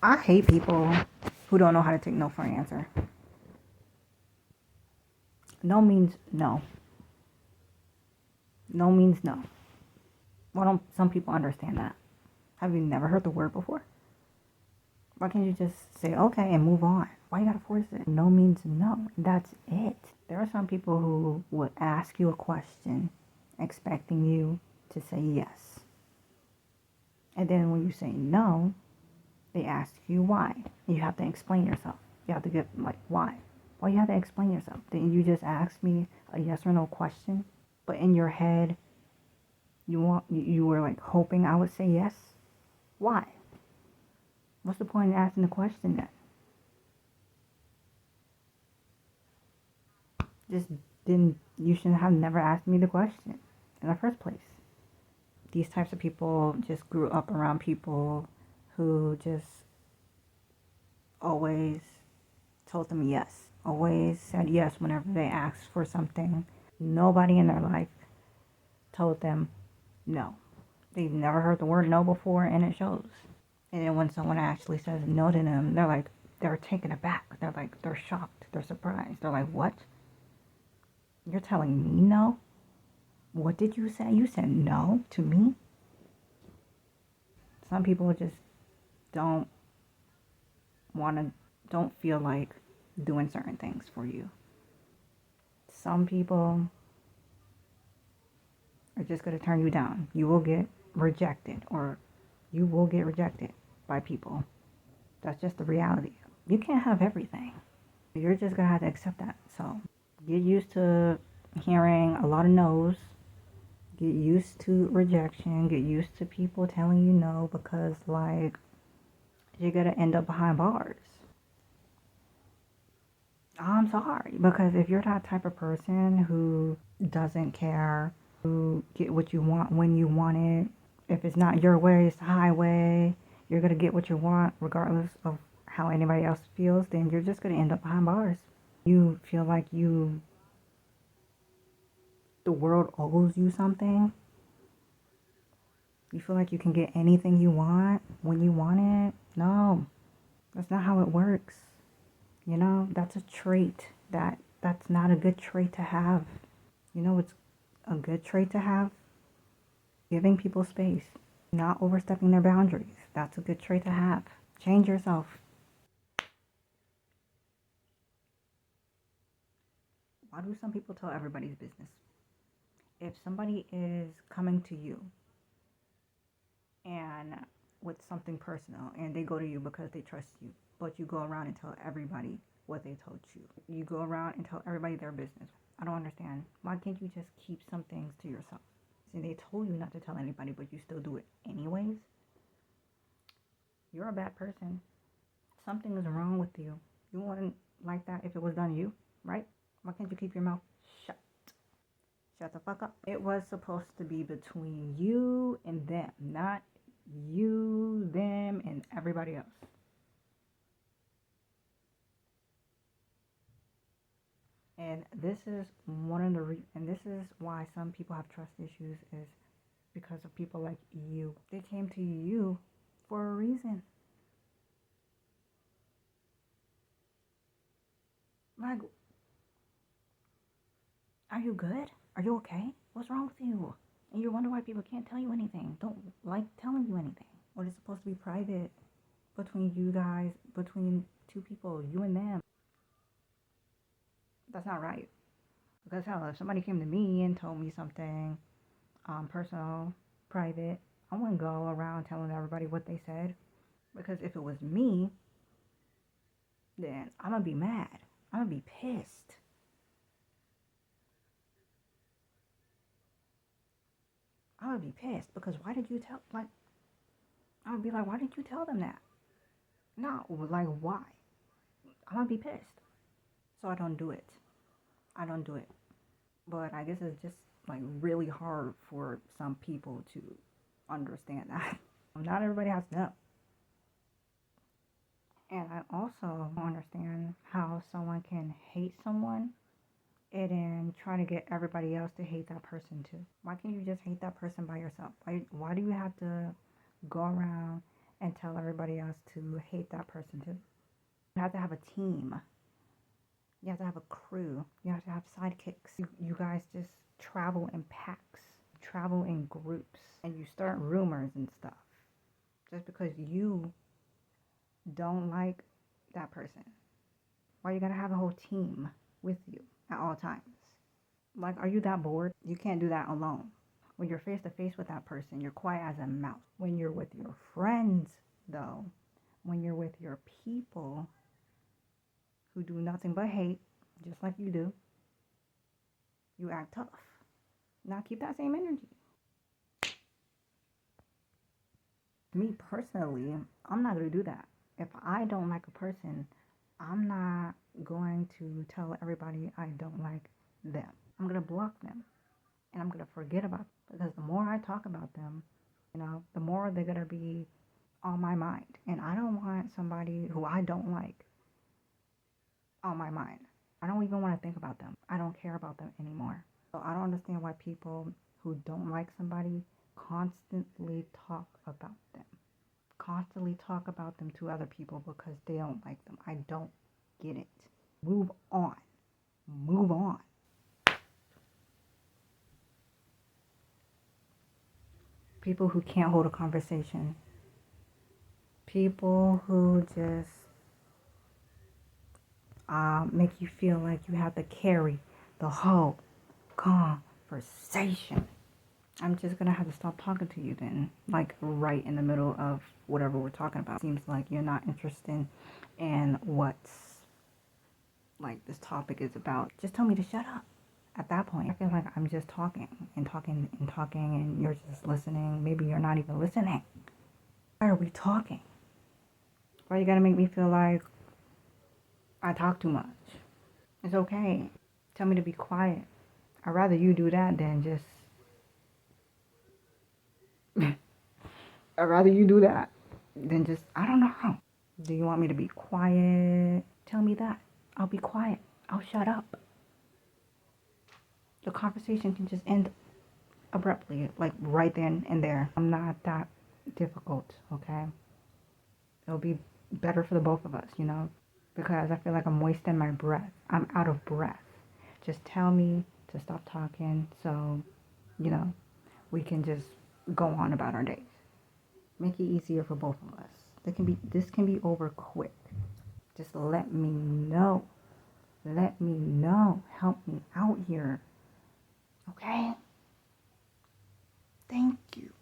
I hate people who don't know how to take no for an answer. No means no. No means no. Why don't some people understand that? Have you never heard the word before? Why can't you just say okay and move on? Why you gotta force it? No means no. That's it. There are some people who would ask you a question expecting you to say yes. And then when you say no, they ask you why. And you have to explain yourself. You have to get like why. Why you have to explain yourself? Didn't you just ask me a yes or no question? But in your head, you were like hoping I would say yes? Why? What's the point in asking the question then? Just didn't you shouldn't have never asked me the question in the first place. These types of people just grew up around people who just always told them yes. Always said yes whenever they asked for something. Nobody in their life told them no. They've never heard the word no before, and it shows. And then when someone actually says no to them, they're taken aback. They're shocked. They're surprised. They're like, what? You're telling me no? What did you say? You said no to me? Some people just don't want to, don't feel like doing certain things for you. Some people are just going to turn you down. You will get rejected, or you will get rejected by people. That's just the reality. You can't have everything. You're just going to have to accept that. So get used to hearing a lot of no's. Get used to rejection. Get used to people telling you no, because like you're going to end up behind bars. I'm sorry, because if you're that type of person who doesn't care, who get what you want when you want it, if it's not your way, it's the highway, you're going to get what you want regardless of how anybody else feels, then you're just going to end up behind bars. You feel like the world owes you something. You feel like you can get anything you want when you want it. No, that's not how it works. You know, that's a trait that's not a good trait to have. You know, it's a good trait to have. Giving people space, not overstepping their boundaries. That's a good trait to have. Change yourself. Why do some people tell everybody's business? If somebody is coming to you and with something personal and they go to you because they trust you, but you go around and tell everybody what they told you. You go around and tell everybody their business. I don't understand. Why can't you just keep some things to yourself? See, they told you not to tell anybody, but you still do it anyways. You're a bad person. Something is wrong with you. You wouldn't like that if it was done to you, right? Why can't you keep your mouth shut? Shut the fuck up. It was supposed to be between you and them, not you, them, and everybody else. And this is and this is why some people have trust issues, is because of people like you. They came to you for a reason. Like, are you good? Are you okay? What's wrong with you? And you wonder why people can't tell you anything, don't like telling you anything. What is supposed to be private between you guys, between two people, you and them. That's not right. Because hell, if somebody came to me and told me something personal, private, I wouldn't go around telling everybody what they said. Because if it was me, then I'm going to be mad. I'm going to be pissed. I would be pissed because why did you tell, like, I would be like, why didn't you tell them that? No, like, why? I'm going to be pissed. So I don't do it. I don't do it. But I guess it's just like really hard for some people to understand that. Not everybody has to know. And I also don't understand how someone can hate someone and then try to get everybody else to hate that person too. Why can't you just hate that person by yourself? Why do you have to go around and tell everybody else to hate that person too. You have to have a team. You have to have a crew. You have to have sidekicks. You guys just travel in packs, travel in groups, and you start rumors and stuff. Just because you don't like that person. Why you gotta have a whole team with you at all times? Like, are you that bored? You can't do that alone. When you're face to face with that person, you're quiet as a mouse. When you're with your friends, though, when you're with your people who do nothing but hate, just like you do, you act tough. Now keep that same energy. Me personally, I'm not going to do that. If I don't like a person, I'm not going to tell everybody I don't like them. I'm going to block them and I'm going to forget about them, because the more I talk about them, the more they're going to be on my mind. And I don't want somebody who I don't like on my mind. I don't even want to think about them. I don't care about them anymore. So I don't understand why people who don't like somebody constantly talk about them. Constantly talk about them to other people because they don't like them. I don't get it. Move on. Move on. People who can't hold a conversation. People who just make you feel like you have to carry the whole conversation. I'm just gonna have to stop talking to you then, like right in the middle of whatever we're talking about. Seems like you're not interested in what's like this topic is about. Just tell me to shut up. At that point, I feel like I'm just talking and talking and talking, and you're just listening. Maybe you're not even listening. Why are we talking? Why you gotta make me feel like I talk too much? It's okay. Tell me to be quiet. I'd rather you do that than just. I'd rather you do that than just, I don't know. Do you want me to be quiet? Tell me that. I'll be quiet. I'll shut up. The conversation can just end abruptly, like right then and there. I'm not that difficult, okay? It'll be better for the both of us, because I feel like I'm wasting my breath. I'm out of breath. Just tell me to stop talking so, we can just go on about our days. Make it easier for both of us. This can be over quick. Just let me know. Let me know. Help me out here. Okay? Thank you.